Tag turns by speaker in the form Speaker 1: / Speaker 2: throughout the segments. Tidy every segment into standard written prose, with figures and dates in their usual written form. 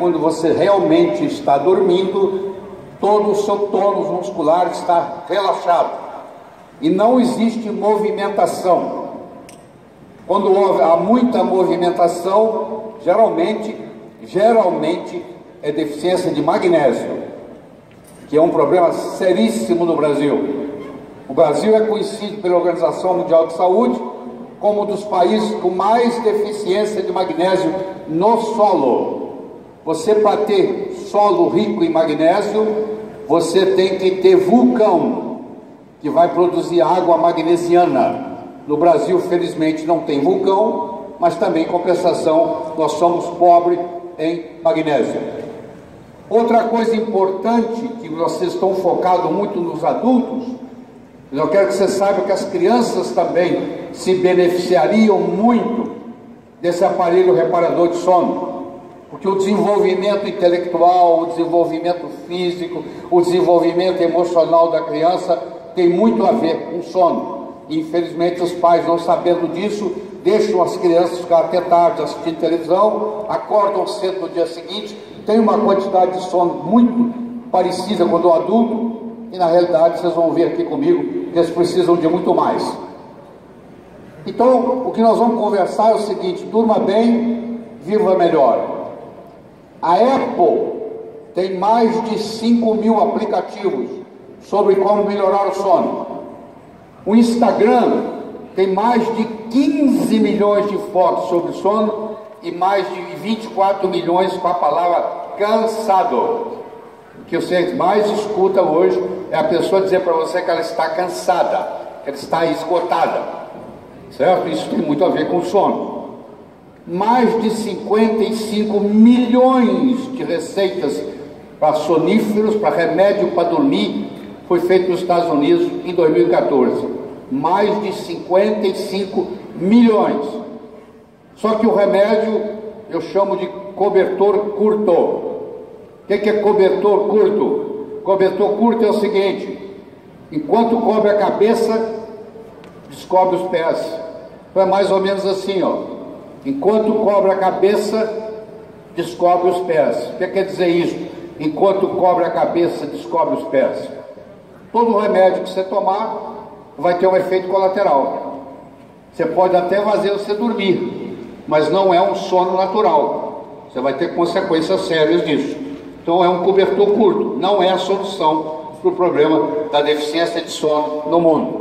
Speaker 1: Quando você realmente está dormindo, todo o seu tônus muscular está relaxado e não existe movimentação. Quando há muita movimentação, geralmente é deficiência de magnésio, que é um problema seríssimo no Brasil. O Brasil é conhecido pela Organização Mundial de Saúde como um dos países com mais deficiência de magnésio no solo. Você, para ter solo rico em magnésio, você tem que ter vulcão, que vai produzir água magnesiana. No Brasil, felizmente, não tem vulcão, mas também, em compensação, nós somos pobres em magnésio. Outra coisa importante, que vocês estão focados muito nos adultos, eu quero que você saiba que as crianças também se beneficiariam muito desse aparelho reparador de sono. Porque o desenvolvimento intelectual, o desenvolvimento físico, o desenvolvimento emocional da criança tem muito a ver com sono. E, infelizmente, os pais, não sabendo disso, deixam as crianças ficar até tarde assistindo televisão, acordam cedo no dia seguinte, tem uma quantidade de sono muito parecida com a do adulto, e na realidade vocês vão ver aqui comigo que eles precisam de muito mais. Então, o que nós vamos conversar é o seguinte: durma bem, viva melhor. A Apple tem mais de 5.000 aplicativos sobre como melhorar o sono. O Instagram tem mais de 15 milhões de fotos sobre sono e mais de 24 milhões com a palavra cansado. O que você mais escuta hoje é a pessoa dizer para você que ela está cansada, que ela está esgotada, certo? Isso tem muito a ver com o sono. Mais de 55 milhões de receitas para soníferos, para remédio para dormir, foi feito nos Estados Unidos em 2014. Mais de 55 milhões. Só que o remédio eu chamo de cobertor curto. O que é cobertor curto? Cobertor curto é o seguinte: enquanto cobre a cabeça, descobre os pés. Então é mais ou menos assim, ó. Enquanto cobre a cabeça, descobre os pés. O que quer dizer isso? Enquanto cobre a cabeça, descobre os pés. Todo remédio que você tomar vai ter um efeito colateral. Você pode até fazer você dormir, mas não é um sono natural. Você vai ter consequências sérias disso. Então é um cobertor curto, não é a solução para o problema da deficiência de sono no mundo.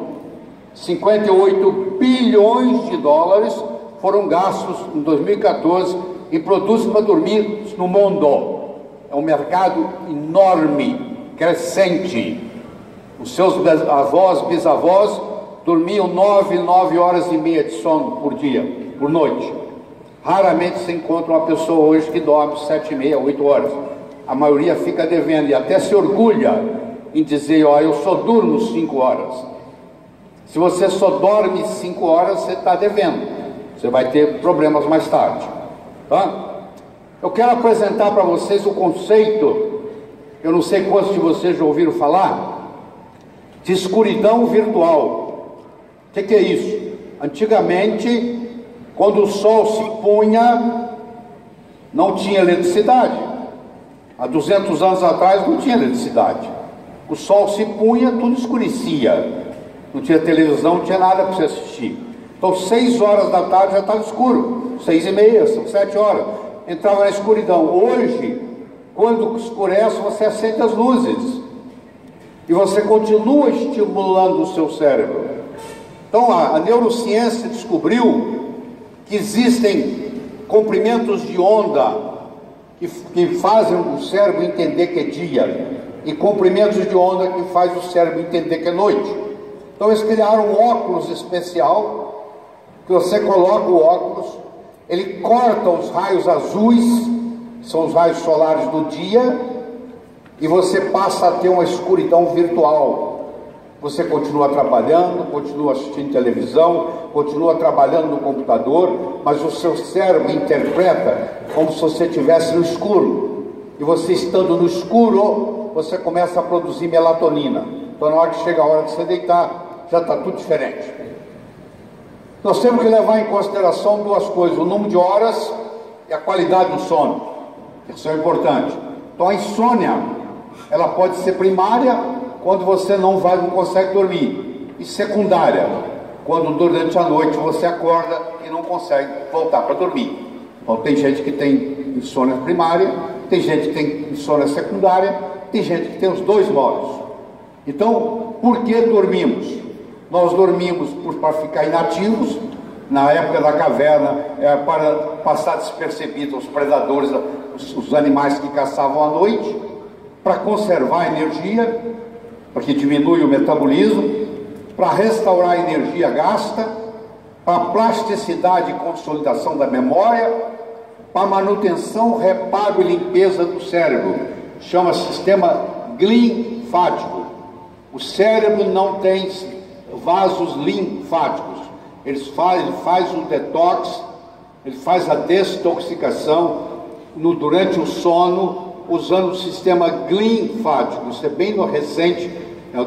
Speaker 1: 58 bilhões de dólares foram gastos em 2014 em produtos para dormir no mundo. É um mercado enorme, crescente. Os seus avós, bisavós, dormiam 9 horas e meia de sono por dia, por noite. Raramente se encontra uma pessoa hoje que dorme 7,5, 8 horas. A maioria fica devendo e até se orgulha em dizer: ó, eu só durmo 5 horas. Se você só dorme 5 horas, você está devendo. Você vai ter problemas mais tarde, tá? Eu quero apresentar para vocês o conceito, eu não sei quantos de vocês já ouviram falar, de escuridão virtual. O que é isso? Antigamente, quando o sol se punha, não tinha eletricidade. Há 200 anos atrás não tinha eletricidade. O sol se punha, tudo escurecia. Não tinha televisão, não tinha nada para você assistir. Então, 6 horas da tarde já estava escuro, 6h30, são 7 horas, entrava na escuridão. Hoje, quando escurece, você acende as luzes e você continua estimulando o seu cérebro. Então, a neurociência descobriu que existem comprimentos de onda que fazem o cérebro entender que é dia e comprimentos de onda que fazem o cérebro entender que é noite. Então, eles criaram um óculos especial que você coloca o óculos, ele corta os raios azuis, são os raios solares do dia, e você passa a ter uma escuridão virtual. Você continua trabalhando, continua assistindo televisão, continua trabalhando no computador, mas o seu cérebro interpreta como se você estivesse no escuro. E você estando no escuro, você começa a produzir melatonina. Então, na hora que chega a hora de você deitar, já está tudo diferente. Nós temos que levar em consideração duas coisas: o número de horas e a qualidade do sono. Isso é importante. Então a insônia, ela pode ser primária, quando você não consegue dormir, e secundária, quando durante a noite você acorda e não consegue voltar para dormir. Então tem gente que tem insônia primária, tem gente que tem insônia secundária, tem gente que tem os dois modos. Então, por que dormimos? Nós dormimos para ficar inativos. Na época da caverna, para passar despercebido aos predadores, os animais que caçavam à noite, para conservar a energia, para que diminui o metabolismo, para restaurar a energia gasta, para plasticidade e consolidação da memória, para manutenção, reparo e limpeza do cérebro. Chama sistema linfático. O cérebro não tem vasos linfáticos. Ele faz um detox, ele faz a desintoxicação durante o sono, usando o sistema linfático. Isso é bem recente,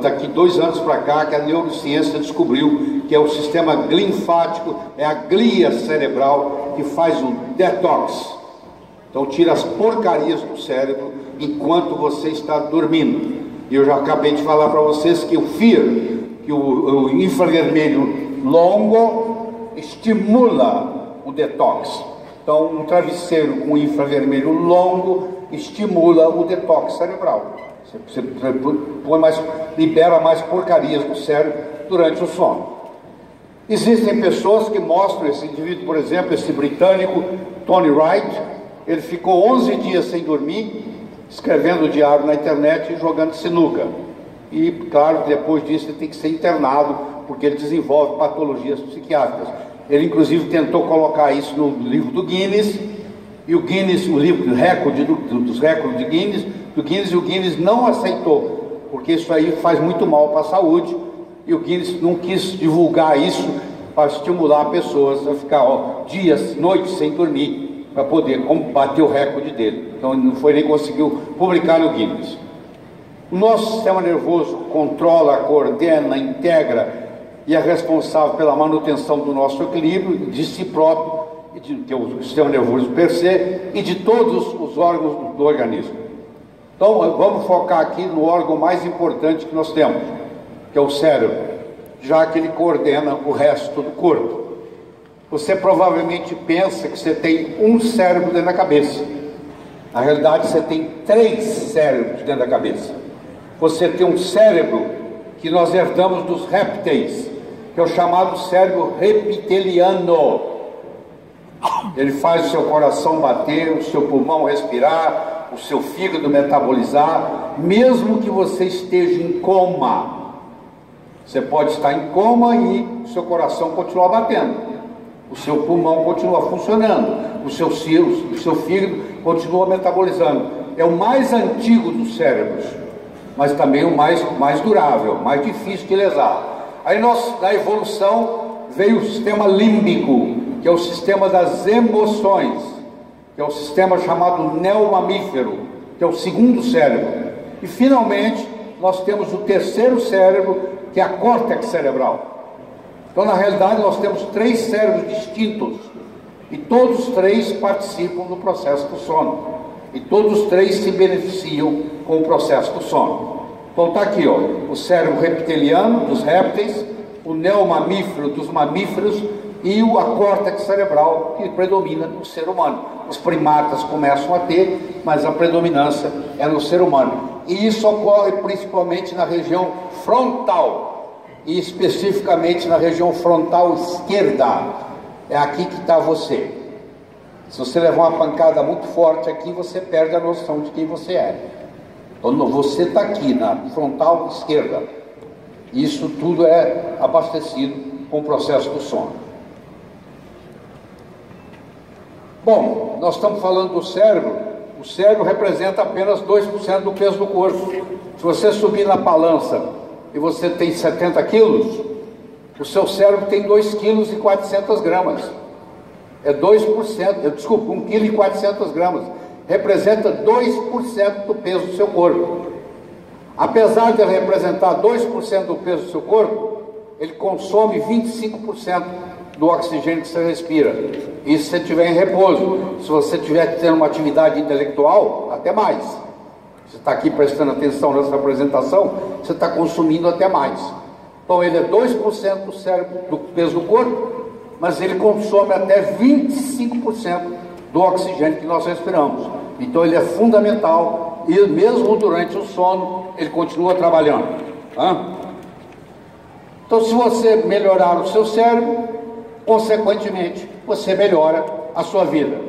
Speaker 1: daqui 2 anos para cá, que a neurociência descobriu que é o sistema linfático, é a glia cerebral que faz um detox. Então tira as porcarias do cérebro enquanto você está dormindo. E eu já acabei de falar para vocês que o FEAR, que o infravermelho longo estimula o detox. Então um travesseiro com infravermelho longo estimula o detox cerebral. Você libera mais porcarias do cérebro durante o sono. Existem pessoas que mostram, esse indivíduo, por exemplo, esse britânico, Tony Wright, ele ficou 11 dias sem dormir, escrevendo diário na internet e jogando sinuca. E, claro, depois disso ele tem que ser internado, porque ele desenvolve patologias psiquiátricas. Ele, inclusive, tentou colocar isso no livro do Guinness, e o Guinness, o livro recorde dos recordes do Guinness, e o Guinness não aceitou, porque isso aí faz muito mal para a saúde, e o Guinness não quis divulgar isso para estimular pessoas a ficar dias, noites sem dormir, para poder bater o recorde dele. Então ele não foi nem conseguiu publicar no Guinness. O nosso sistema nervoso controla, coordena, integra e é responsável pela manutenção do nosso equilíbrio, de si próprio, que é o sistema nervoso per se, e de todos os órgãos do organismo. Então vamos focar aqui no órgão mais importante que nós temos, que é o cérebro, já que ele coordena o resto do corpo. Você provavelmente pensa que você tem um cérebro dentro da cabeça. Na realidade, você tem 3 cérebros dentro da cabeça. Você tem um cérebro que nós herdamos dos répteis, que é o chamado cérebro reptiliano. Ele faz o seu coração bater, o seu pulmão respirar, o seu fígado metabolizar, mesmo que você esteja em coma. Você pode estar em coma e o seu coração continua batendo, o seu pulmão continua funcionando, o seu fígado continua metabolizando. É o mais antigo dos cérebros, mas também o mais durável, mais difícil de lesar. Aí na evolução veio o sistema límbico, que é o sistema das emoções, que é o sistema chamado neomamífero, que é o segundo cérebro. E finalmente nós temos o terceiro cérebro, que é a córtex cerebral. Então na realidade nós temos 3 cérebros distintos, e todos os 3 participam do processo do sono, e todos os 3 se beneficiam com o processo do sono. Então está aqui, o cérebro reptiliano dos répteis, o neomamífero dos mamíferos e a córtex cerebral que predomina no ser humano. Os primatas começam a ter, mas a predominância é no ser humano. E isso ocorre principalmente na região frontal, e especificamente na região frontal esquerda. É aqui que está você. Se você levar uma pancada muito forte aqui, você perde a noção de quem você é. Então você está aqui na frontal esquerda. Isso tudo é abastecido com o processo do sono. Bom, nós estamos falando do cérebro. O cérebro representa apenas 2% do peso do corpo. Se você subir na balança e você tem 70 quilos, o seu cérebro tem 2,4 kg. É 2%, desculpa, 1,4 kg. Representa 2% do peso do seu corpo. Apesar de representar 2% do peso do seu corpo, ele consome 25% do oxigênio que você respira. Isso se você estiver em repouso. Se você estiver tendo uma atividade intelectual, até mais. Você está aqui prestando atenção nessa apresentação, você está consumindo até mais. Então ele é 2% do cérebro, do peso do corpo, mas ele consome até 25% do oxigênio que nós respiramos. Então ele é fundamental e mesmo durante o sono ele continua trabalhando. Então se você melhorar o seu cérebro, consequentemente você melhora a sua vida.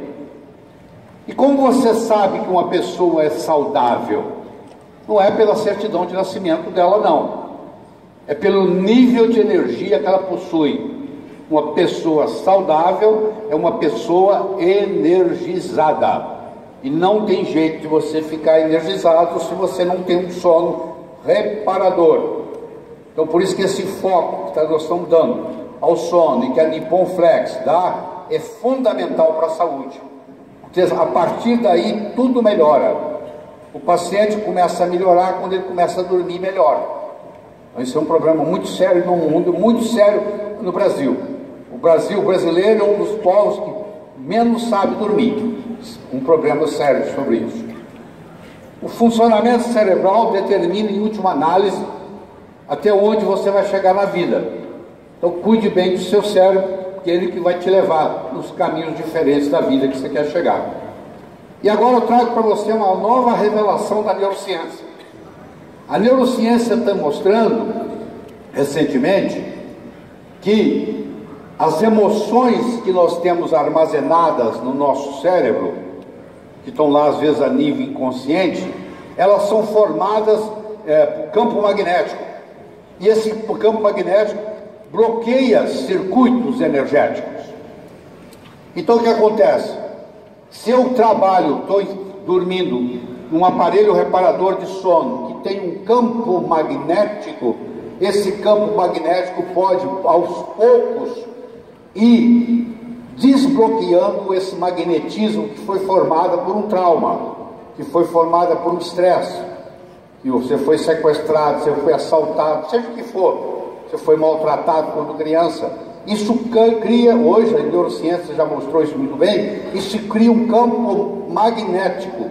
Speaker 1: E como você sabe que uma pessoa é saudável? Não é pela certidão de nascimento dela, não. É pelo nível de energia que ela possui. Uma pessoa saudável é uma pessoa energizada. E não tem jeito de você ficar energizado se você não tem um sono reparador. Então por isso que esse foco que nós estamos dando ao sono e que a Nippon Flex dá é fundamental para a saúde. Porque a partir daí tudo melhora. O paciente começa a melhorar quando ele começa a dormir melhor. Então isso é um problema muito sério no mundo, muito sério no Brasil. O brasileiro é um dos povos que menos sabe dormir. Um problema sério sobre isso. O funcionamento cerebral determina, em última análise, até onde você vai chegar na vida. Então cuide bem do seu cérebro, porque é ele que vai te levar nos caminhos diferentes da vida que você quer chegar. E agora eu trago para você uma nova revelação da neurociência. A neurociência está mostrando, recentemente, que as emoções que nós temos armazenadas no nosso cérebro, que estão lá às vezes a nível inconsciente, elas são formadas por campo magnético. E esse campo magnético bloqueia circuitos energéticos. Então o que acontece? Se eu trabalho, estou dormindo num aparelho reparador de sono que tem um campo magnético, esse campo magnético pode aos poucos ir desbloqueando esse magnetismo que foi formado por um trauma, que foi formado por um estresse, que você foi sequestrado, você foi assaltado, seja o que for, você foi maltratado quando criança. Isso cria, hoje a neurociência já mostrou isso muito bem, isso cria um campo magnético.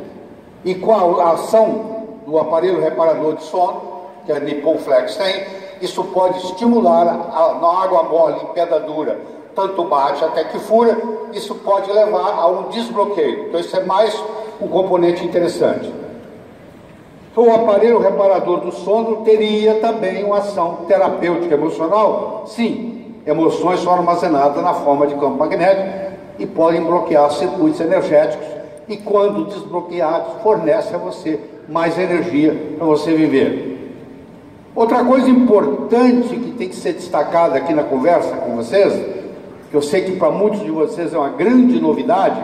Speaker 1: E com a ação do aparelho reparador de sono, que a Nippon Flex tem, isso pode estimular na água mole, em pedra dura, tanto bate até que fura, isso pode levar a um desbloqueio. Então isso é mais um componente interessante. Então o aparelho reparador do sono teria também uma ação terapêutica emocional? Sim, emoções são armazenadas na forma de campo magnético e podem bloquear circuitos energéticos e quando desbloqueados fornece a você mais energia para você viver. Outra coisa importante que tem que ser destacada aqui na conversa com vocês, que eu sei que para muitos de vocês é uma grande novidade,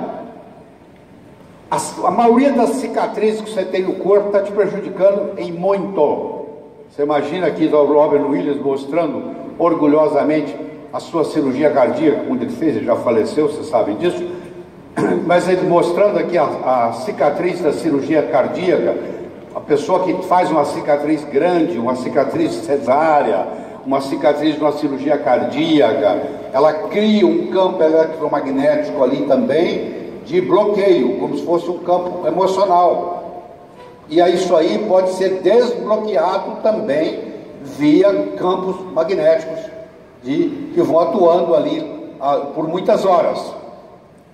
Speaker 1: a maioria das cicatrizes que você tem no corpo está te prejudicando em muito. Você imagina aqui o Robert Williams mostrando orgulhosamente a sua cirurgia cardíaca, quando ele fez, ele já faleceu, vocês sabem disso, mas ele mostrando aqui a cicatriz da cirurgia cardíaca, a pessoa que faz uma cicatriz grande, uma cicatriz cesárea, uma cicatriz de uma cirurgia cardíaca, ela cria um campo eletromagnético ali também, de bloqueio, como se fosse um campo emocional. E aí isso aí pode ser desbloqueado também via campos magnéticos que vão atuando ali por muitas horas.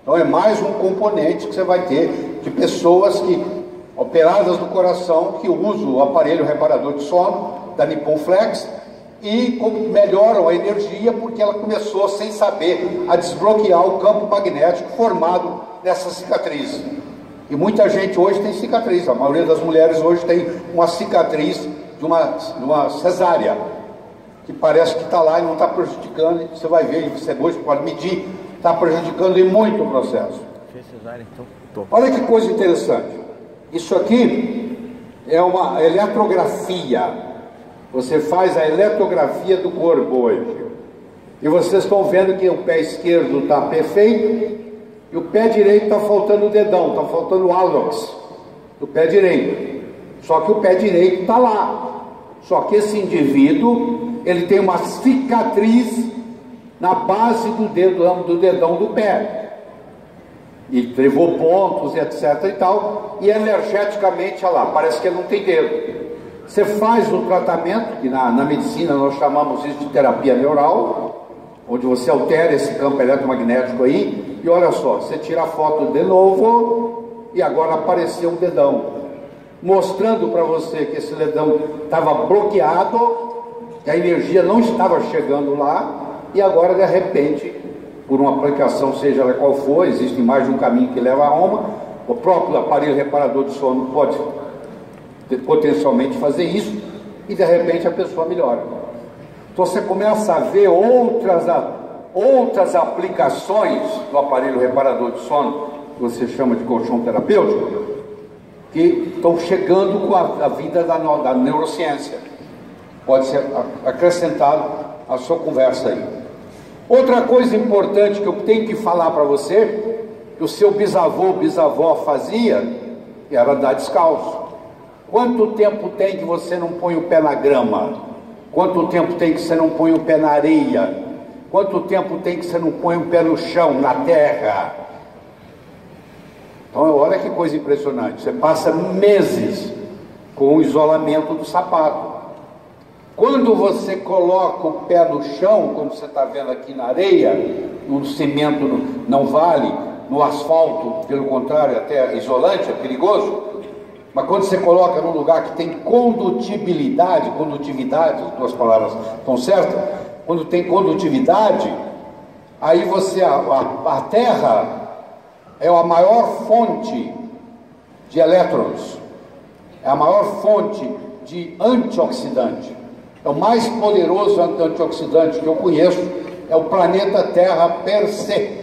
Speaker 1: Então é mais um componente que você vai ter de pessoas que, operadas do coração, que usam o aparelho reparador de sono da Nippon Flex e melhoram a energia porque ela começou sem saber a desbloquear o campo magnético formado nessa cicatriz. E muita gente hoje tem cicatriz, a maioria das mulheres hoje tem uma cicatriz de uma cesárea, que parece que está lá e não está prejudicando, e você vai ver, e você hoje pode medir, está prejudicando em muito o processo. Olha que coisa interessante, isso aqui é uma eletrografia, você faz a eletrografia do corpo hoje, e vocês estão vendo que o pé esquerdo está perfeito, e o pé direito está faltando o dedão, está faltando o hálux do pé direito. Só que o pé direito está lá. Só que esse indivíduo, ele tem uma cicatriz na base do dedão do pé. E levou pontos, etc. e tal, e energeticamente, olha lá, parece que ele não tem dedo. Você faz o tratamento, que na medicina nós chamamos isso de terapia neural, onde você altera esse campo eletromagnético aí, e olha só, você tira a foto de novo, e agora apareceu um dedão, mostrando para você que esse dedão estava bloqueado, que a energia não estava chegando lá, e agora de repente, por uma aplicação, seja ela qual for, existe mais de um caminho que leva a Roma, o próprio aparelho reparador de sono pode potencialmente fazer isso, e de repente a pessoa melhora. Então você começa a ver outras aplicações do aparelho reparador de sono, que você chama de colchão terapêutico, que estão chegando com a vida da neurociência. Pode ser acrescentado à sua conversa aí. Outra coisa importante que eu tenho que falar para você, que o seu bisavó fazia, era andar descalço. Quanto tempo tem que você não põe o pé na grama? Quanto tempo tem que você não põe o pé na areia? Quanto tempo tem que você não põe o pé no chão, na terra? Então, olha que coisa impressionante. Você passa meses com o isolamento do sapato. Quando você coloca o pé no chão, como você está vendo aqui na areia, no cimento não vale, no asfalto, pelo contrário, até isolante, é perigoso. Mas quando você coloca num lugar que tem condutividade, duas palavras estão certas, quando tem condutividade, aí a terra é a maior fonte de elétrons, é a maior fonte de antioxidante. É o mais poderoso antioxidante que eu conheço, é o planeta Terra per se.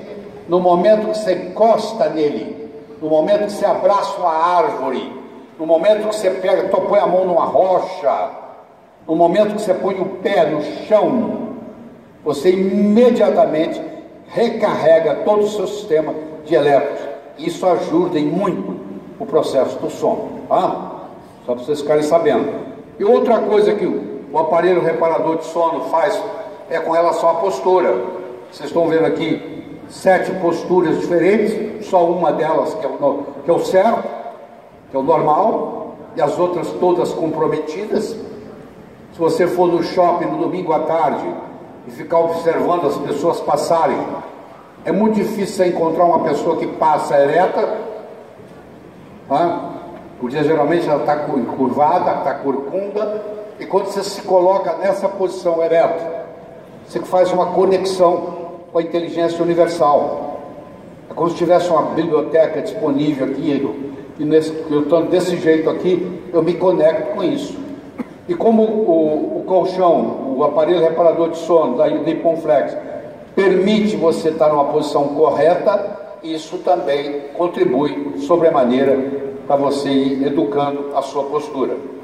Speaker 1: No momento que você encosta nele, no momento que você abraça uma árvore, no momento que você põe a mão numa rocha, no momento que você põe o pé no chão, você imediatamente recarrega todo o seu sistema de elétrons. Isso ajuda em muito o processo do sono, tá? Só para vocês ficarem sabendo. E outra coisa que o aparelho reparador de sono faz é com relação à postura. Vocês estão vendo aqui 7 posturas diferentes, só uma delas que é o certo, que é o normal, e as outras todas comprometidas. Se você for no shopping no domingo à tarde e ficar observando as pessoas passarem, é muito difícil você encontrar uma pessoa que passa ereta, porque geralmente ela está curvada, está corcunda. E quando você se coloca nessa posição ereta, você faz uma conexão com a inteligência universal. É como se tivesse uma biblioteca disponível aqui, e eu estou desse jeito aqui, eu me conecto com isso. E como o colchão, o aparelho reparador de sono da Nippon Flex, permite você estar numa posição correta, isso também contribui sobremaneira para você ir educando a sua postura.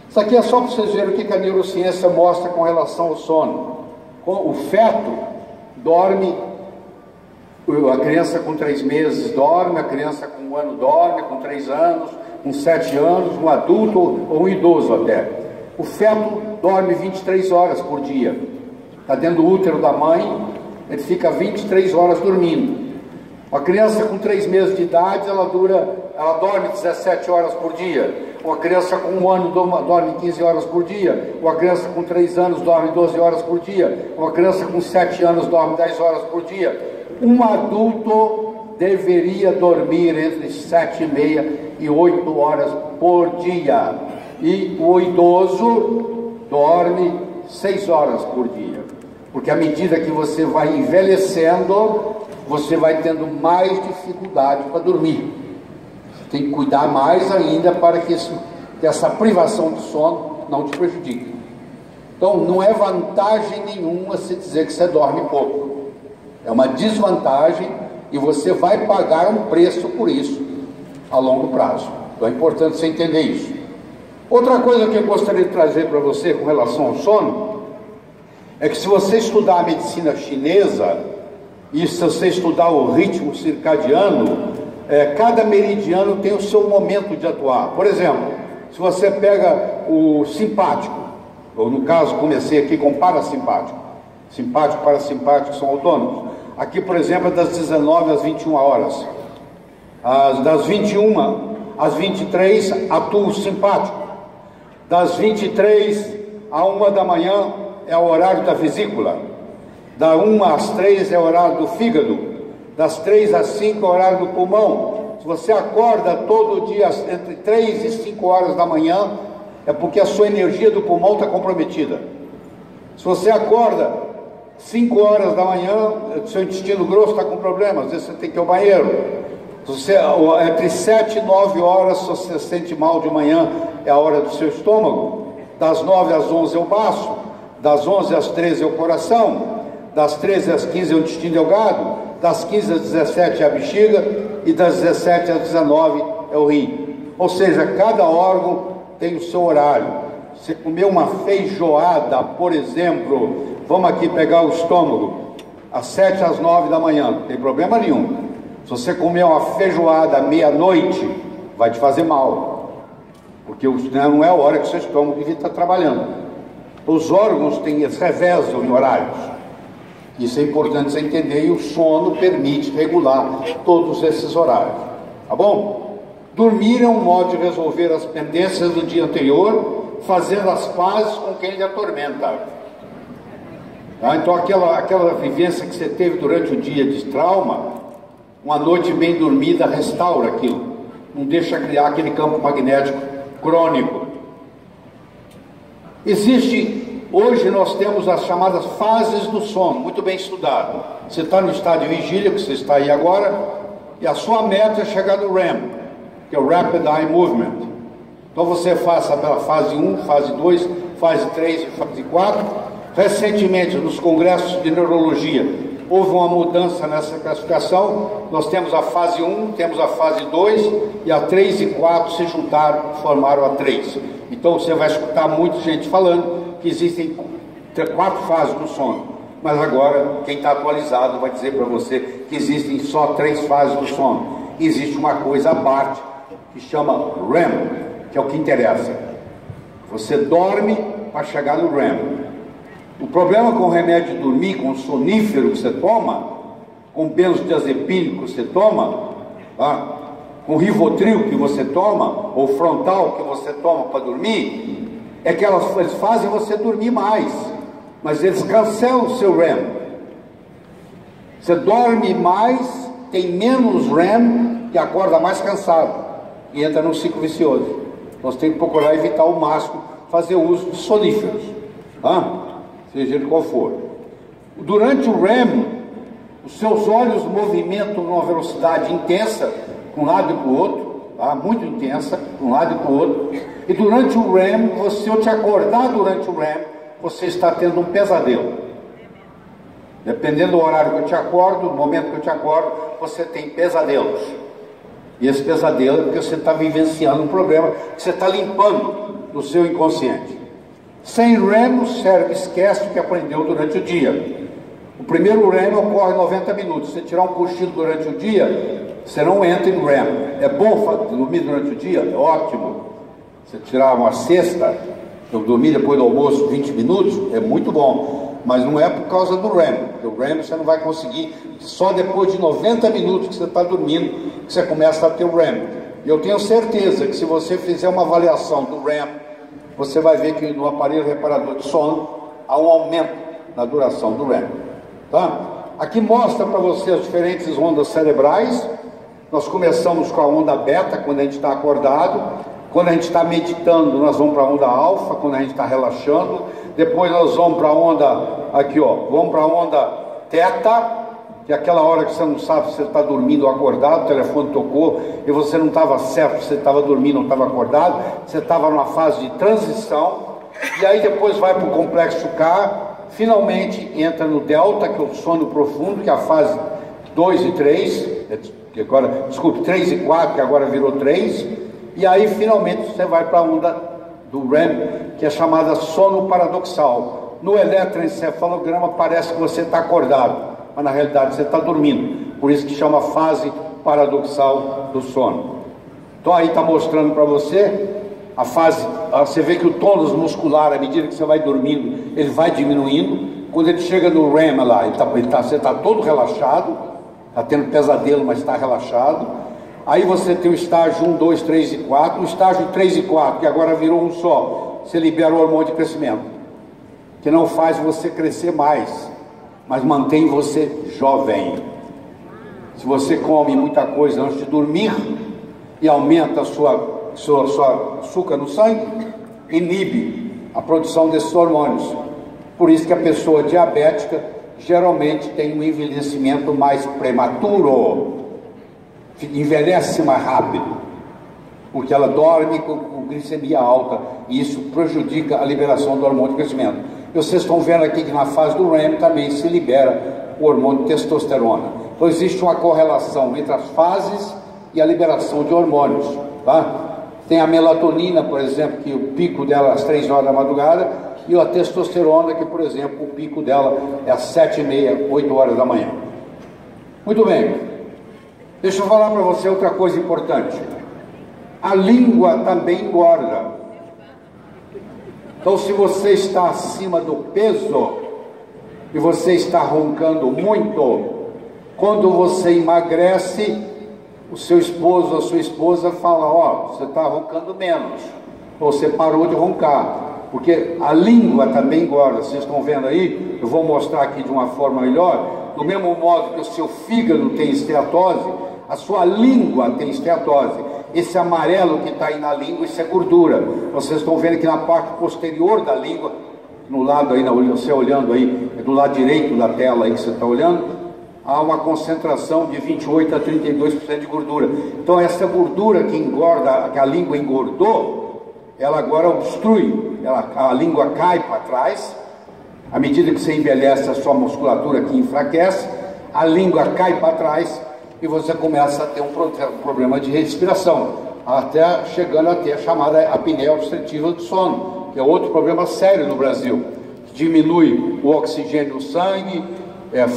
Speaker 1: Isso aqui é só para vocês verem o que a neurociência mostra com relação ao sono. O feto dorme, a criança com 3 meses dorme, a criança com 1 ano dorme, com 3 anos, com 7 anos, um adulto ou um idoso até. O feto dorme 23 horas por dia. Está dentro do útero da mãe, ele fica 23 horas dormindo. Uma criança com 3 meses de idade, ela dorme 17 horas por dia. Uma criança com 1 ano dorme 15 horas por dia. Uma criança com 3 anos dorme 12 horas por dia. Uma criança com 7 anos dorme 10 horas por dia. Um adulto deveria dormir entre 7h30 e 8 horas por dia. E o idoso dorme 6 horas por dia. Porque à medida que você vai envelhecendo, você vai tendo mais dificuldade para dormir. Você tem que cuidar mais ainda para que essa privação de sono não te prejudique. Então, não é vantagem nenhuma se dizer que você dorme pouco. É uma desvantagem e você vai pagar um preço por isso a longo prazo. Então é importante você entender isso. Outra coisa que eu gostaria de trazer para você com relação ao sono é que se você estudar a medicina chinesa e se você estudar o ritmo circadiano, cada meridiano tem o seu momento de atuar. Por exemplo, se você pega o simpático, ou no caso comecei aqui com o parasimpático, Simpático e parasimpático são autônomos. Aqui, por exemplo, é das 19 às 21 horas. Das 21 às 23, atua o simpático. Das 23 à 1 da manhã é o horário da vesícula. Da 1 às 3 é o horário do fígado. Das 3 às 5 é o horário do pulmão. Se você acorda todo dia entre 3 e 5 horas da manhã, é porque a sua energia do pulmão está comprometida. Se você acorda 5 horas da manhã, seu intestino grosso está com problema, às vezes você tem que ir ao banheiro. Entre 7 e 9 horas, se você se sente mal de manhã, é a hora do seu estômago. Das 9 às 11 é o baço, das 11 às 13 é o coração, das 13 às 15 é o intestino delgado, das 15 às 17 é a bexiga e das 17 às 19 é o rim. Ou seja, cada órgão tem o seu horário. Você comer uma feijoada, por exemplo, vamos aqui pegar o estômago, às 7 às 9 da manhã, não tem problema nenhum. Se você comer uma feijoada à meia-noite, vai te fazer mal, porque não é a hora que o seu estômago devia estar trabalhando. Os órgãos se revezam em horários. Isso é importante você entender, e o sono permite regular todos esses horários. Tá bom? Dormir é um modo de resolver as pendências do dia anterior, fazendo as pazes com quem lhe atormenta. Tá? Então aquela vivência que você teve durante o dia de trauma, uma noite bem dormida restaura aquilo, não deixa criar aquele campo magnético crônico. Hoje nós temos as chamadas fases do sono, muito bem estudado. Você está no estado de vigília, que você está aí agora, e a sua meta é chegar no REM, que é o Rapid Eye Movement. Então você faça pela fase 1, fase 2, fase 3 e fase 4. Recentemente, nos congressos de neurologia, houve uma mudança nessa classificação. Nós temos a fase 1, temos a fase 2, e a 3 e 4 se juntaram, formaram a 3. Então você vai escutar muita gente falando que existem 4 fases do sono, mas agora quem está atualizado vai dizer para você que existem só 3 fases do sono. Existe uma coisa à parte que chama REM, que é o que interessa. Você dorme para chegar no REM. O problema com o remédio de dormir, com o sonífero que você toma, com o benzodiazepínico que você toma, tá? Com o Rivotril que você toma, ou Frontal que você toma para dormir, é que eles fazem você dormir mais, mas eles cancelam o seu REM. Você dorme mais, tem menos REM e acorda mais cansado, e entra num ciclo vicioso. Nós temos que procurar evitar ao máximo fazer uso de soníferos, tá? Seja ele qual for. Durante o REM, os seus olhos movimentam numa velocidade intensa, para um lado e para o outro, tá? Muito intensa, para um lado e para o outro. E durante o REM, se eu te acordar durante o REM, você está tendo um pesadelo. Dependendo do horário que eu te acordo, do momento que eu te acordo, você tem pesadelos. E esse pesadelo é porque você está vivenciando um problema que você está limpando do seu inconsciente. Sem REM, o cérebro esquece o que aprendeu durante o dia. O primeiro REM ocorre em 90 minutos. Se você tirar um cochilo durante o dia, você não entra em REM. É bom dormir durante o dia? É ótimo. Você tirar uma siesta, eu dormir depois do almoço 20 minutos, é muito bom. Mas não é por causa do REM. Porque o REM você não vai conseguir. Só depois de 90 minutos que você está dormindo, que você começa a ter o REM. E eu tenho certeza que se você fizer uma avaliação do REM, você vai ver que no aparelho reparador de sono há um aumento na duração do REM. Tá? Aqui mostra para você as diferentes ondas cerebrais. Nós começamos com a onda beta, quando a gente está acordado. Quando a gente está meditando, nós vamos para a onda alfa, quando a gente está relaxando. Depois nós vamos para a onda, aqui ó, vamos para a onda teta, que é aquela hora que você não sabe se você está dormindo ou acordado, o telefone tocou e você não estava certo, se você estava dormindo ou estava acordado, você estava numa fase de transição, e aí depois vai para o complexo K, finalmente entra no delta, que é o sono profundo, que é a fase 2 e 3, que agora, desculpe, 3 e 4, que agora virou 3, e aí finalmente você vai para a onda do REM, que é chamada sono paradoxal. No eletroencefalograma parece que você está acordado, mas na realidade você está dormindo, por isso que chama fase paradoxal do sono. Então aí está mostrando para você a fase, você vê que o tônus muscular, à medida que você vai dormindo, ele vai diminuindo, Quando ele chega no REM lá, você está todo relaxado, está tendo pesadelo, mas está relaxado. Aí você tem o estágio 1, 2, 3 e 4. O estágio 3 e 4, que agora virou um só, você libera o hormônio de crescimento, que não faz você crescer mais, mas mantém você jovem. Se você come muita coisa antes de dormir e aumenta a sua açúcar no sangue, inibe a produção desses hormônios. Por isso que a pessoa diabética geralmente tem um envelhecimento mais prematuro, envelhece mais rápido, porque ela dorme com glicemia alta, e isso prejudica a liberação do hormônio de crescimento. E vocês estão vendo aqui que na fase do REM também se libera o hormônio de testosterona. Então existe uma correlação entre as fases e a liberação de hormônios, tá? Tem a melatonina, por exemplo, que o pico dela é às 3 horas da madrugada, e a testosterona, que, por exemplo, o pico dela é às 7h30, 8 horas da manhã. Muito bem. Deixa eu falar para você outra coisa importante. A língua também engorda. Então, se você está acima do peso e você está roncando muito, quando você emagrece, o seu esposo ou a sua esposa fala: ó, você está roncando menos, ou você parou de roncar, porque a língua também engorda. Vocês estão vendo aí? Eu vou mostrar aqui de uma forma melhor. Do mesmo modo que o seu fígado tem esteatose, a sua língua tem esteatose. Esse amarelo que está aí na língua, isso é gordura. Vocês estão vendo que na parte posterior da língua, no lado aí, você olhando aí, do lado direito da tela aí que você está olhando, há uma concentração de 28 a 32% de gordura. Então essa gordura que engorda, que a língua engordou, ela agora obstrui, a língua cai para trás. À medida que você envelhece, a sua musculatura aqui enfraquece, a língua cai para trás e você começa a ter um problema de respiração, até chegando a ter a chamada apneia obstrutiva do sono, que é outro problema sério no Brasil, que diminui o oxigênio no sangue,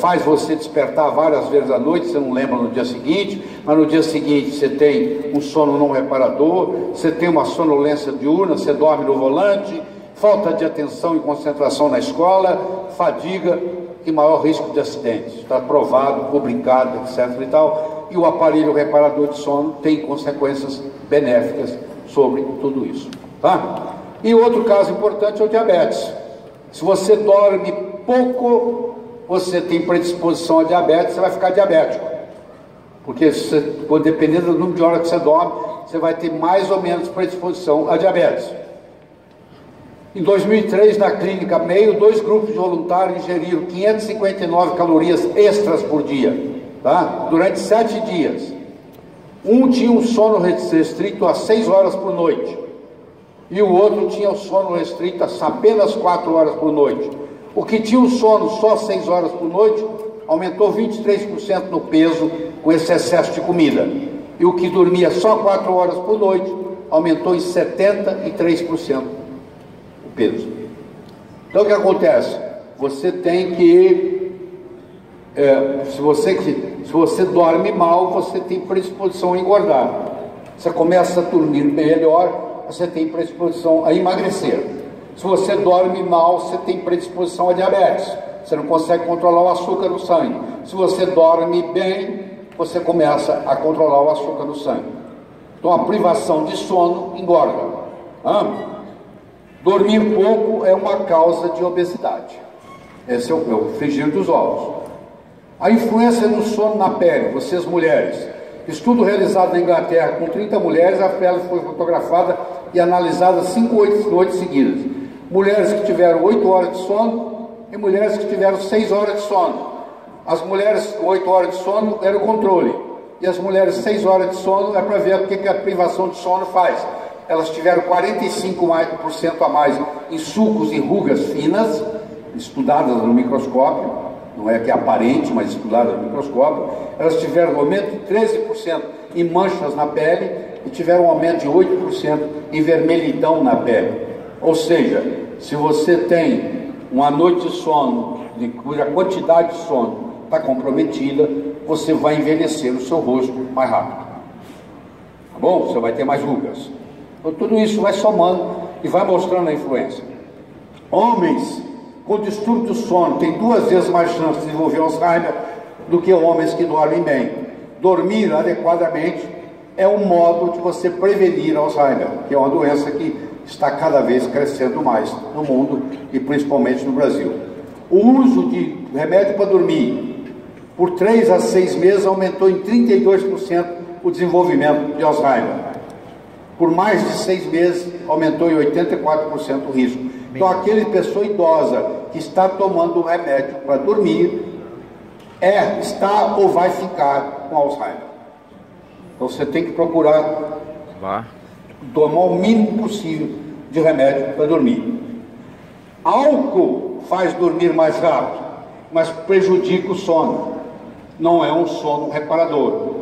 Speaker 1: faz você despertar várias vezes à noite, você não lembra no dia seguinte, mas no dia seguinte você tem um sono não reparador, você tem uma sonolência diurna, você dorme no volante, falta de atenção e concentração na escola, fadiga e maior risco de acidentes. Está provado, publicado, etc. e tal. E o aparelho reparador de sono tem consequências benéficas sobre tudo isso. Tá? E outro caso importante é o diabetes. Se você dorme pouco, você tem predisposição a diabetes, você vai ficar diabético. Porque dependendo do número de horas que você dorme, você vai ter mais ou menos predisposição a diabetes. Em 2003, na clínica Mayo, 2 grupos de voluntários ingeriram 559 calorias extras por dia, tá? Durante 7 dias. Um tinha um sono restrito a 6 horas por noite, e o outro tinha o sono restrito a apenas 4 horas por noite. O que tinha um sono só 6 horas por noite, aumentou 23% no peso com esse excesso de comida. E o que dormia só 4 horas por noite, aumentou em 73% o peso. Então o que acontece? Você tem que, se você dorme mal, você tem predisposição a engordar. Você começa a dormir melhor, você tem predisposição a emagrecer. Se você dorme mal, você tem predisposição a diabetes. Você não consegue controlar o açúcar no sangue. Se você dorme bem, você começa a controlar o açúcar no sangue. Então a privação de sono engorda. Dormir pouco é uma causa de obesidade. Esse é o frigir dos ovos. A influência do sono na pele, vocês mulheres. Estudo realizado na Inglaterra com 30 mulheres, a pele foi fotografada e analisada 5 noites seguidas. Mulheres que tiveram 8 horas de sono e mulheres que tiveram 6 horas de sono. As mulheres com 8 horas de sono era o controle, e as mulheres 6 horas de sono é para ver o que a privação de sono faz. Elas tiveram 45% a mais em sulcos e rugas finas, estudadas no microscópio, não é que é aparente, mas estudadas no microscópio. Elas tiveram um aumento de 13% em manchas na pele e tiveram um aumento de 8% em vermelhidão na pele. Ou seja, se você tem uma noite de sono, cuja quantidade de sono está comprometida, você vai envelhecer o seu rosto mais rápido. Tá bom? Você vai ter mais rugas. Então tudo isso vai somando e vai mostrando a influência. Homens com distúrbio do sono têm 2 vezes mais chance de desenvolver Alzheimer do que homens que dormem bem. Dormir adequadamente é um modo de você prevenir Alzheimer, que é uma doença que está cada vez crescendo mais no mundo e principalmente no Brasil. O uso de remédio para dormir por 3 a 6 meses aumentou em 32% o desenvolvimento de Alzheimer. Por mais de 6 meses aumentou em 84% o risco. Então aquela pessoa idosa que está tomando remédio para dormir está ou vai ficar com Alzheimer. Então você tem que procurar tomar o mínimo possível de remédio para dormir. Álcool faz dormir mais rápido, mas prejudica o sono. Não é um sono reparador.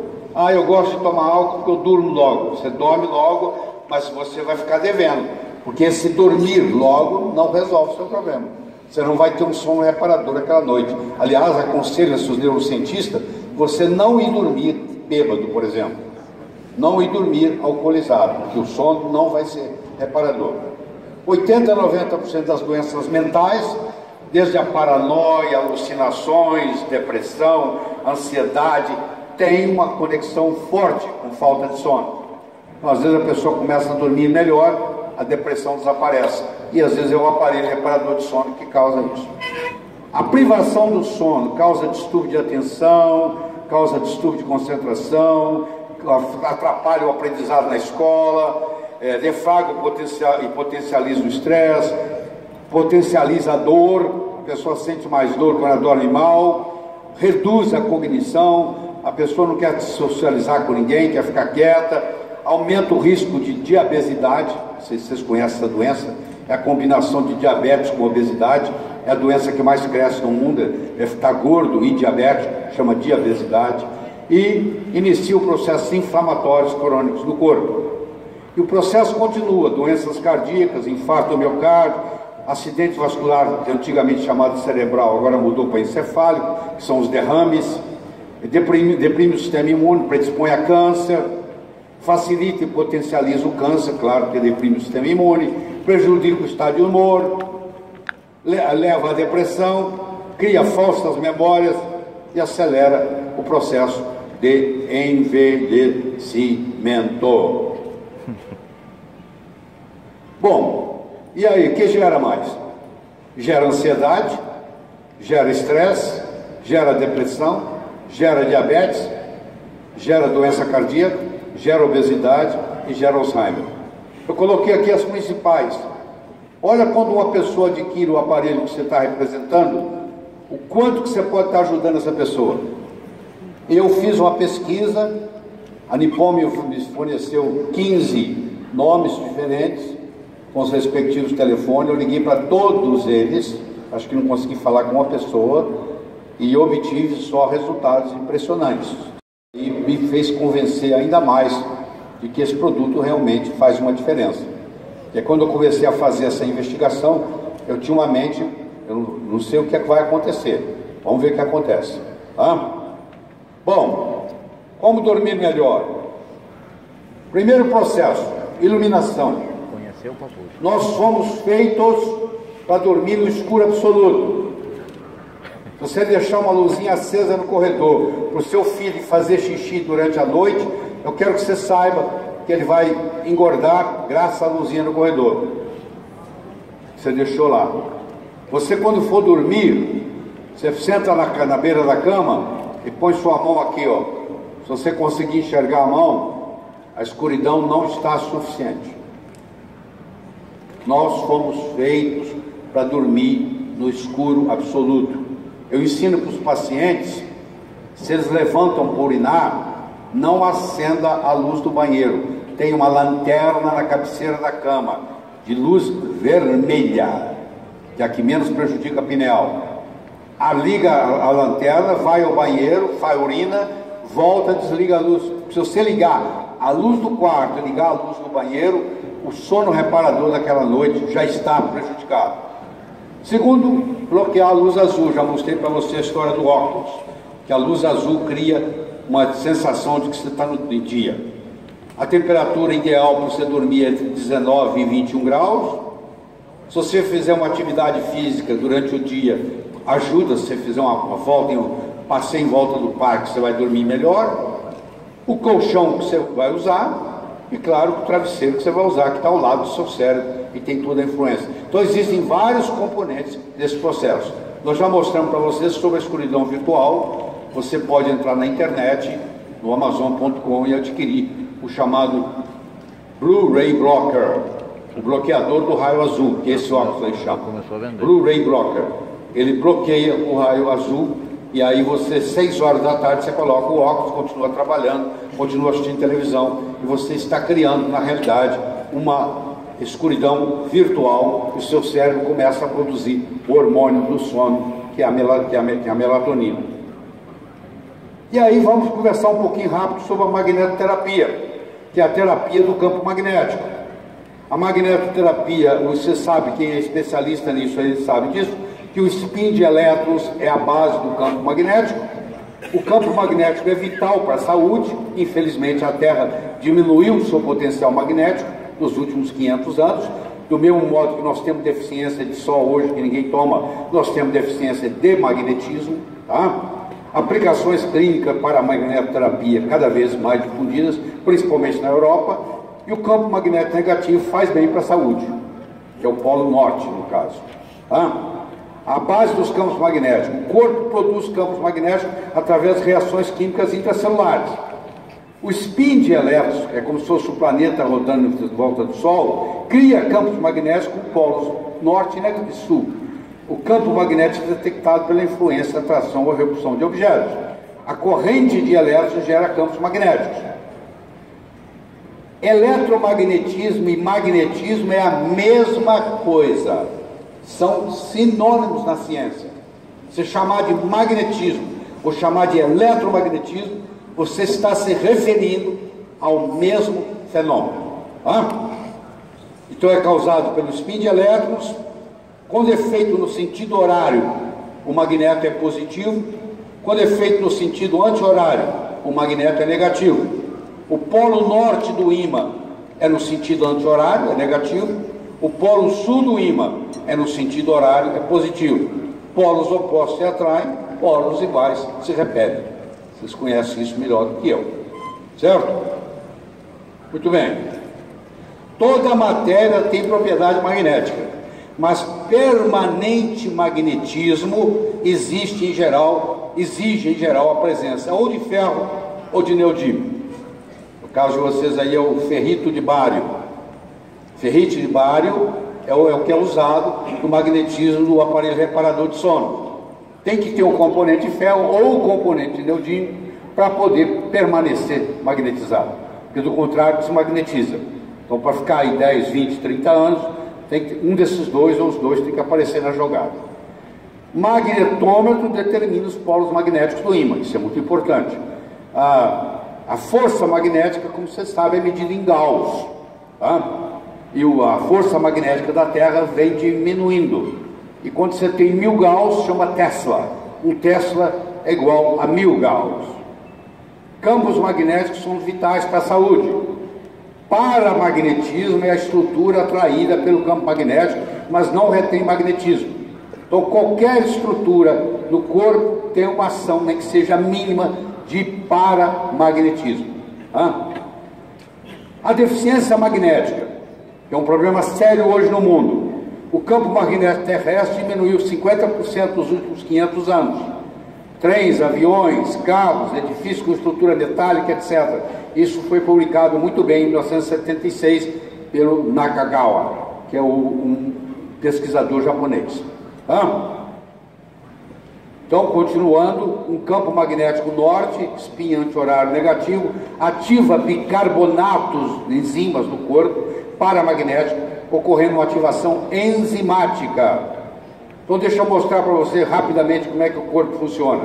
Speaker 1: Eu gosto de tomar álcool porque eu durmo logo. Você dorme logo, mas você vai ficar devendo, porque esse dormir logo não resolve o seu problema. Você não vai ter um sono reparador aquela noite. Aliás, aconselho seus neurocientistas você não ir dormir bêbado, por exemplo. Não ir dormir alcoolizado, porque o sono não vai ser reparador. 80 a 90% das doenças mentais, desde a paranoia, alucinações, depressão, ansiedade, tem uma conexão forte com falta de sono. Então, às vezes a pessoa começa a dormir melhor, a depressão desaparece. E às vezes é o aparelho reparador de sono que causa isso. A privação do sono causa distúrbio de atenção, causa distúrbio de concentração, atrapalha o aprendizado na escola, deflagra e potencializa o estresse, potencializa a dor, a pessoa sente mais dor quando ela dorme mal, reduz a cognição, a pessoa não quer socializar com ninguém, quer ficar quieta, aumenta o risco de diabesidade. Vocês conhecem essa doença? É a combinação de diabetes com obesidade, é a doença que mais cresce no mundo, é estar gordo e diabético, chama diabesidade, e inicia o processo inflamatórios crônicos do corpo. E o processo continua, doenças cardíacas, infarto do miocárdio, acidente vascular, antigamente chamado cerebral, agora mudou para encefálico, que são os derrames, deprime o sistema imune, predispõe a câncer, facilita e potencializa o câncer, claro que deprime o sistema imune, prejudica o estado de humor, leva à depressão, cria falsas memórias e acelera o processo de envelhecimento. Bom, e aí, o que gera mais? Gera ansiedade, gera estresse, gera depressão, gera diabetes, gera doença cardíaca, gera obesidade e gera Alzheimer. Eu coloquei aqui as principais. Olha, quando uma pessoa adquire o aparelho que você está representando, o quanto que você pode estar ajudando essa pessoa. Eu fiz uma pesquisa, a Nippon me forneceu 15 nomes diferentes, com os respectivos telefones, eu liguei para todos eles, acho que não consegui falar com uma pessoa, e obtive só resultados impressionantes. E me fez convencer ainda mais de que esse produto realmente faz uma diferença. E quando eu comecei a fazer essa investigação, eu tinha uma mente, eu não sei o que é que vai acontecer. Vamos ver o que acontece. Bom, como dormir melhor? Primeiro processo, iluminação. Nós somos feitos para dormir no escuro absoluto. Se você deixar uma luzinha acesa no corredor para o seu filho fazer xixi durante a noite, eu quero que você saiba que ele vai engordar graças à luzinha no corredor. Você deixou lá. Você, quando for dormir, você senta na beira da cama e põe sua mão aqui, ó. Se você conseguir enxergar a mão, a escuridão não está suficiente. Nós fomos feitos para dormir no escuro absoluto. Eu ensino para os pacientes, se eles levantam para urinar, não acenda a luz do banheiro. Tem uma lanterna na cabeceira da cama, de luz vermelha, que é a que menos prejudica a pineal. Liga a lanterna, vai ao banheiro, faz urina, volta, desliga a luz. Se você ligar a luz do quarto e ligar a luz do banheiro, o sono reparador daquela noite já está prejudicado. Segundo, bloquear a luz azul. Já mostrei para você a história do óculos, que a luz azul cria uma sensação de que você está no dia. A temperatura ideal para você dormir é entre 19 e 21 graus. Se você fizer uma atividade física durante o dia, ajuda. Se você fizer uma volta, um passeio em volta do parque, você vai dormir melhor. O colchão que você vai usar e, claro, o travesseiro que você vai usar, que está ao lado do seu cérebro e tem toda a influência. Então, existem vários componentes desse processo. Nós já mostramos para vocês sobre a escuridão virtual. Você pode entrar na internet, no Amazon.com, e adquirir o chamado Blu-ray Blocker, o bloqueador do raio azul, que esse óculos aí chama. Blu-ray Blocker. Ele bloqueia o raio azul e aí você, 6 horas da tarde, você coloca o óculos, continua trabalhando, continua assistindo televisão e você está criando, na realidade, uma escuridão virtual e o seu cérebro começa a produzir o hormônio do sono, que é a melatonina. E aí vamos conversar um pouquinho rápido sobre a magnetoterapia, que é a terapia do campo magnético. A magnetoterapia, você sabe, quem é especialista nisso, ele sabe disso, que o spin de elétrons é a base do campo magnético. O campo magnético é vital para a saúde. Infelizmente, a Terra diminuiu o seu potencial magnético nos últimos 500 anos. Do mesmo modo que nós temos deficiência de sol hoje, que ninguém toma, nós temos deficiência de magnetismo. Tá? Aplicações clínicas para a magnetoterapia cada vez mais difundidas, principalmente na Europa. E o campo magnético negativo faz bem para a saúde, que é o polo norte, no caso. Tá? A base dos campos magnéticos. O corpo produz campos magnéticos através de reações químicas intracelulares. O spin de elétrons, que é como se fosse o planeta rodando em volta do Sol, cria campos magnéticos com polos norte e sul. O campo magnético é detectado pela influência, atração ou repulsão de objetos. A corrente de elétrons gera campos magnéticos. Eletromagnetismo e magnetismo é a mesma coisa. São sinônimos na ciência. Se chamar de magnetismo ou chamar de eletromagnetismo, você está se referindo ao mesmo fenômeno. Então é causado pelo spin de elétrons. Quando é feito no sentido horário, o magneto é positivo. Quando é feito no sentido anti-horário, o magneto é negativo. O polo norte do ímã é no sentido anti-horário, é negativo. O polo sul do ímã é no sentido horário, é positivo. Polos opostos se atraem, polos iguais se repetem. Vocês conhecem isso melhor do que eu. Certo? Muito bem. Toda a matéria tem propriedade magnética, mas permanente magnetismo exige em geral a presença ou de ferro ou de neodímio. No caso de vocês aí é o ferrito de bário. Ferrite de bário é o que é usado no magnetismo do aparelho reparador de sono. Tem que ter um componente de ferro ou um componente de neodímio para poder permanecer magnetizado, porque do contrário desmagnetiza. Então, para ficar aí 10, 20, 30 anos, tem que, um desses dois ou os dois tem que aparecer na jogada. Magnetômetro determina os polos magnéticos do ímã, isso é muito importante. A força magnética, como você sabe, é medida em Gauss. Tá? E a força magnética da Terra vem diminuindo. E quando você tem 1000 Gauss, chama Tesla. Um Tesla é igual a 1000 Gauss. Campos magnéticos são vitais para a saúde. Paramagnetismo é a estrutura atraída pelo campo magnético, mas não retém magnetismo. Então, qualquer estrutura no corpo tem uma ação, nem que seja mínima, de paramagnetismo. A deficiência magnética, que é um problema sério hoje no mundo. O campo magnético terrestre diminuiu 50% nos últimos 500 anos. Trens, aviões, carros, edifícios com estrutura metálica, etc. Isso foi publicado muito bem em 1976 pelo Nakagawa, que é um pesquisador japonês. Então, continuando, um campo magnético norte, spin anti-horário negativo, ativa bicarbonatos, enzimas do corpo, paramagnético, ocorrendo uma ativação enzimática. Então deixa eu mostrar para você rapidamente como é que o corpo funciona.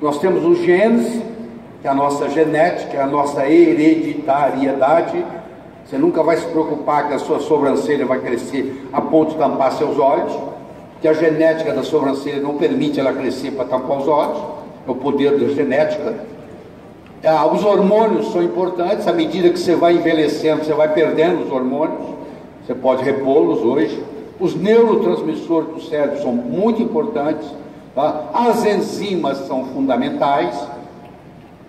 Speaker 1: Nós temos os genes, que é a nossa genética, é a nossa hereditariedade. Você nunca vai se preocupar que a sua sobrancelha vai crescer a ponto de tampar seus olhos, que a genética da sobrancelha não permite ela crescer para tampar os olhos, é o poder da genética. Os hormônios são importantes. À medida que você vai envelhecendo, você vai perdendo os hormônios. Você pode repô-los hoje, Os neurotransmissores do cérebro são muito importantes, tá? As enzimas são fundamentais.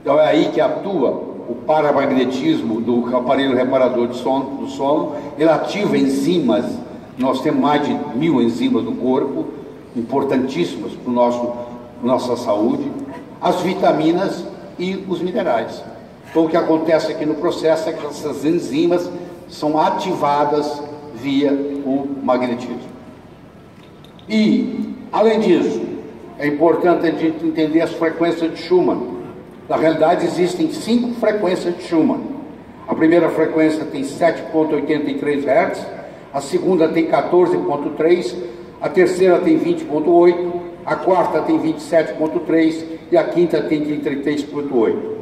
Speaker 1: Então é aí que atua o paramagnetismo do aparelho reparador do sono. Ele ativa enzimas. Nós temos mais de 1000 enzimas no corpo, importantíssimas para nossa saúde. As vitaminas e os minerais. Então o que acontece aqui no processo é que essas enzimas são ativadas via o magnetismo. E, além disso, é importante a gente entender as frequências de Schumann. Na realidade, existem 5 frequências de Schumann. A primeira frequência tem 7,83 Hz, a segunda tem 14,3, a terceira tem 20,8, a quarta tem 27,3 e a quinta tem 33,8.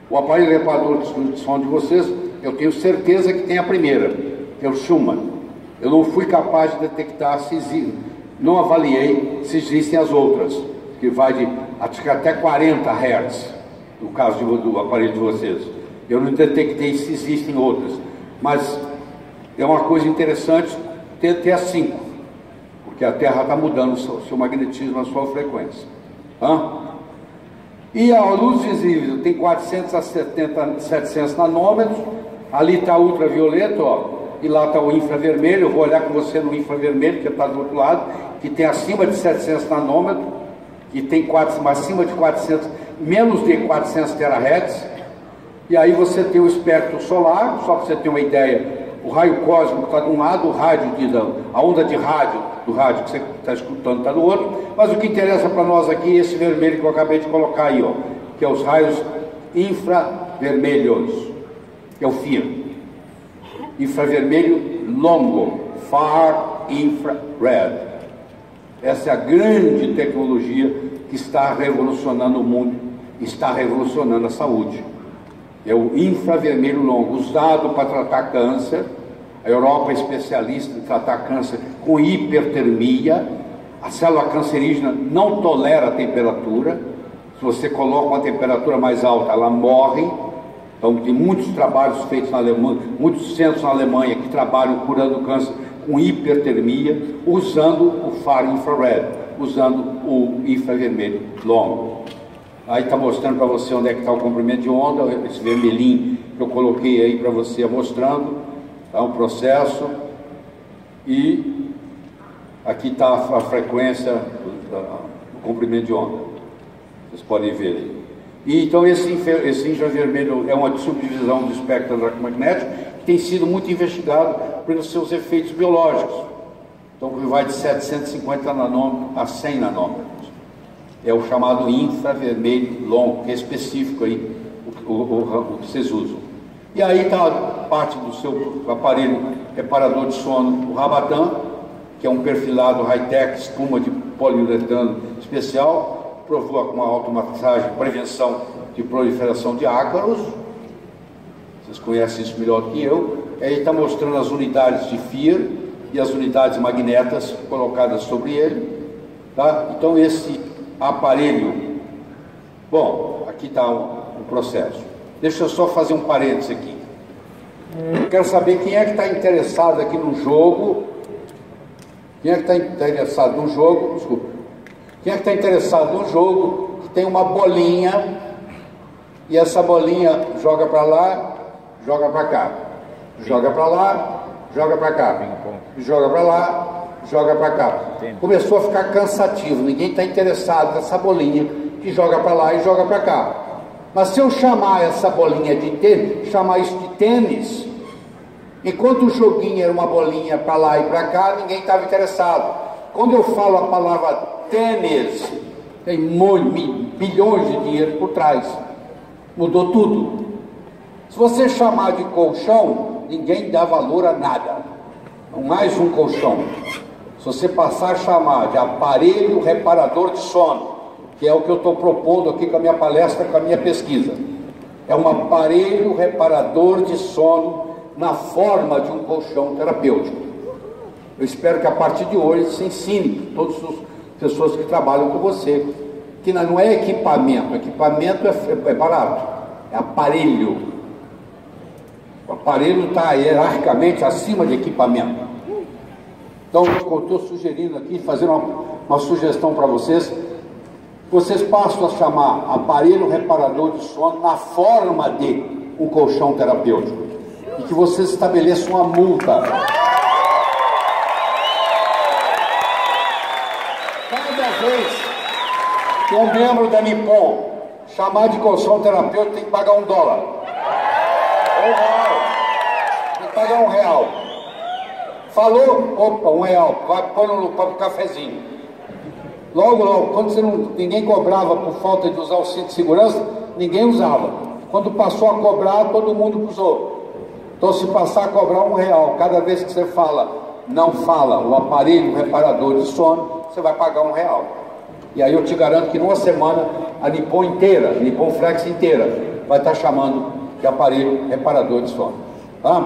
Speaker 1: O aparelho reparador de som de vocês, eu tenho certeza que tem a primeira, que é o Schumann. Eu não fui capaz de detectar se existem, não avaliei se existem as outras, que vai de até 40 Hz, no caso do aparelho de vocês. Eu não detectei se existem outras, mas é uma coisa interessante ter as 5, porque a Terra está mudando o seu magnetismo, a sua frequência. E a luz visível tem 400 a 700 nanômetros, ali está ultravioleta, ó, e lá está o infravermelho. Eu vou olhar com você no infravermelho, que está do outro lado, que tem acima de 700 nanômetros, que tem acima de 400, menos de 400 terahertz. E aí você tem o espectro solar, só para você ter uma ideia, o raio cósmico está de um lado, a onda de rádio, do rádio que você está escutando está do outro, mas o que interessa para nós aqui é esse vermelho que eu acabei de colocar aí, ó, que é os raios infravermelhos, que é o FIR. Infravermelho longo, Far Infrared. Essa é a grande tecnologia que está revolucionando o mundo, está revolucionando a saúde. É o infravermelho longo, usado para tratar câncer. A Europa é especialista em tratar câncer com hipertermia. A célula cancerígena não tolera a temperatura. Se você coloca uma temperatura mais alta, ela morre. Então tem muitos trabalhos feitos na Alemanha, muitos centros na Alemanha que trabalham curando câncer com hipertermia, usando o Far Infrared, usando o infravermelho longo. Aí está mostrando para você onde é que está o comprimento de onda, esse vermelhinho que eu coloquei aí para você, mostrando, tá, o processo. E aqui está a frequência do comprimento de onda. Vocês podem ver aí. E então esse infravermelho é uma subdivisão do espectro eletromagnético que tem sido muito investigado pelos seus efeitos biológicos. Então vai de 750 nanômetros a 100 nanômetros. É o chamado infravermelho longo, que é específico aí, o que vocês usam. E aí está parte do seu aparelho reparador de sono, o Rabatan, que é um perfilado high-tech, espuma de poliuretano especial, provoca uma automassagem, prevenção de proliferação de ácaros. Vocês conhecem isso melhor do que eu. Aí está mostrando as unidades de FIR e as unidades magnetas colocadas sobre ele. Tá? Então esse aparelho, bom, aqui está o processo. Deixa eu só fazer um parênteses aqui. Eu quero saber quem é que está interessado aqui no jogo. Quem é que está interessado no jogo? Desculpa. Quem é que está interessado no jogo que tem uma bolinha e essa bolinha joga para lá, joga para cá, joga para lá, joga para cá, joga para lá, joga para cá. Começou a ficar cansativo, ninguém está interessado nessa bolinha que joga para lá e joga para cá. Mas se eu chamar essa bolinha de tênis, chamar isso de tênis, enquanto o joguinho era uma bolinha para lá e para cá, ninguém estava interessado. Quando eu falo a palavra tênis, tem bilhões de dinheiro por trás. Mudou tudo. Se você chamar de colchão, ninguém dá valor a nada. Mais um colchão. Se você passar a chamar de aparelho reparador de sono, que é o que eu estou propondo aqui com a minha palestra, com a minha pesquisa, é um aparelho reparador de sono na forma de um colchão terapêutico. Eu espero que a partir de hoje você ensine todas as pessoas que trabalham com você, que não é equipamento, equipamento é barato, é aparelho. O aparelho está hierarquicamente acima de equipamento. Então, eu estou sugerindo aqui, fazendo uma sugestão para vocês. Vocês passam a chamar aparelho reparador de sono na forma de um colchão terapêutico. E que vocês estabeleçam uma multa. Cada vez que um membro da Nippon chamar de colchão terapêutico, tem que pagar $1. Tem que pagar R$1. Falou, opa, R$1. Vai pôr no cafezinho. Logo, quando ninguém cobrava por falta de usar o cinto de segurança, ninguém usava. Quando passou a cobrar, todo mundo usou. Então, se passar a cobrar R$1, cada vez que você não fala o aparelho reparador de sono, você vai pagar R$1. E aí eu te garanto que numa semana a Nippon inteira, a Nippon Flex inteira, vai estar chamando de aparelho reparador de sono. Tá?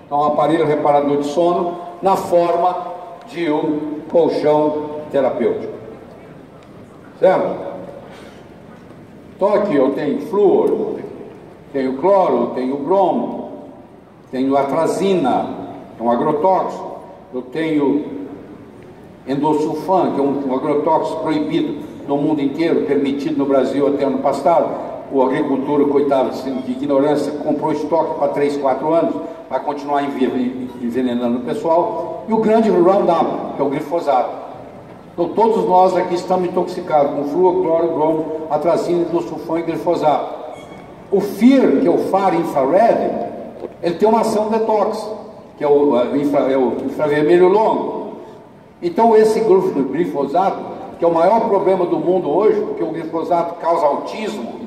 Speaker 1: Então, um aparelho reparador de sono na forma de um colchão terapêutico. Certo? Então aqui eu tenho flúor, tenho cloro, tenho bromo, tenho atrazina, que é um agrotóxico, eu tenho endosulfan, que é um agrotóxico proibido no mundo inteiro, permitido no Brasil até ano passado. O agricultor, coitado, de ignorância, comprou estoque para 3, 4 anos, vai continuar envenenando o pessoal. E o grande Roundup, que é o glifosato. Então todos nós aqui estamos intoxicados com flúor, cloro, bromo, atrazina, endosulfan e glifosato. O FIR, que é o FAR infrared, ele tem uma ação detox, que é o infravermelho longo. Então esse glifosato, que é o maior problema do mundo hoje, porque o glifosato causa autismo.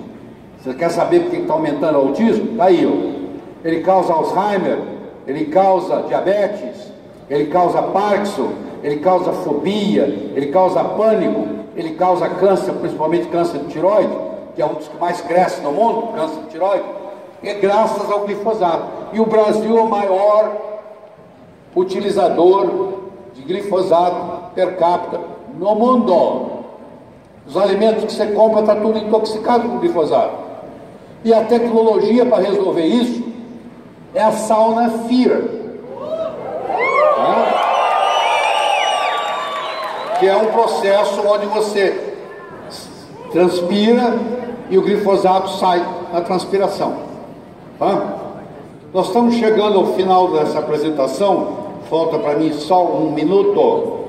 Speaker 1: Você quer saber por que está aumentando o autismo? Está aí, ó. Ele causa Alzheimer, ele causa diabetes, ele causa Parkinson, ele causa fobia, ele causa pânico, ele causa câncer, principalmente câncer de tireoide, que é um dos que mais cresce no mundo, câncer de tireoide, é graças ao glifosato. E o Brasil é o maior utilizador de glifosato per capita no mundo. Os alimentos que você compra está tudo intoxicado com glifosato. E a tecnologia para resolver isso é a sauna FIR. Que é um processo onde você transpira e o glifosato sai na transpiração. Tá? Nós estamos chegando ao final dessa apresentação, falta para mim só 1 minuto,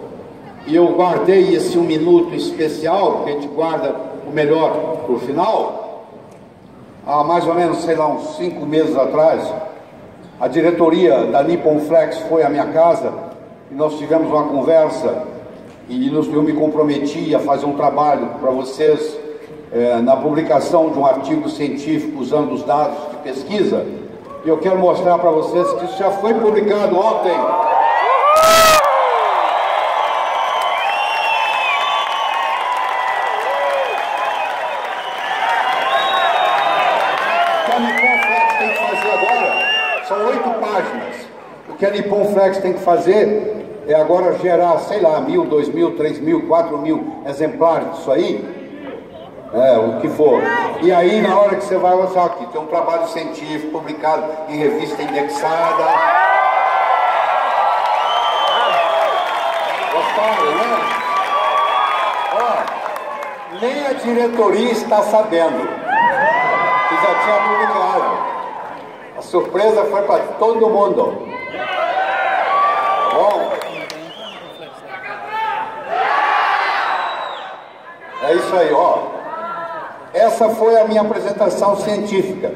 Speaker 1: e eu guardei esse 1 minuto especial, porque a gente guarda o melhor para o final. Há mais ou menos, sei lá, uns 5 meses atrás, a diretoria da Nippon Flex foi à minha casa e nós tivemos uma conversa. E eu me comprometi a fazer um trabalho para vocês na publicação de um artigo científico usando os dados de pesquisa. E eu quero mostrar para vocês que isso já foi publicado ontem. O que a Nippon Flex tem que fazer agora são 8 páginas. O que a Nippon Flex tem que fazer é agora gerar, sei lá, 1.000, 2.000, 3.000, 4.000 exemplares disso aí, o que for. E aí, na hora que você vai usar aqui, tem um trabalho científico publicado em revista indexada. Gostaram, né? Ó, nem a diretoria está sabendo que já tinha publicado. A surpresa foi para todo mundo. Bom, é isso aí, ó. Essa foi a minha apresentação científica.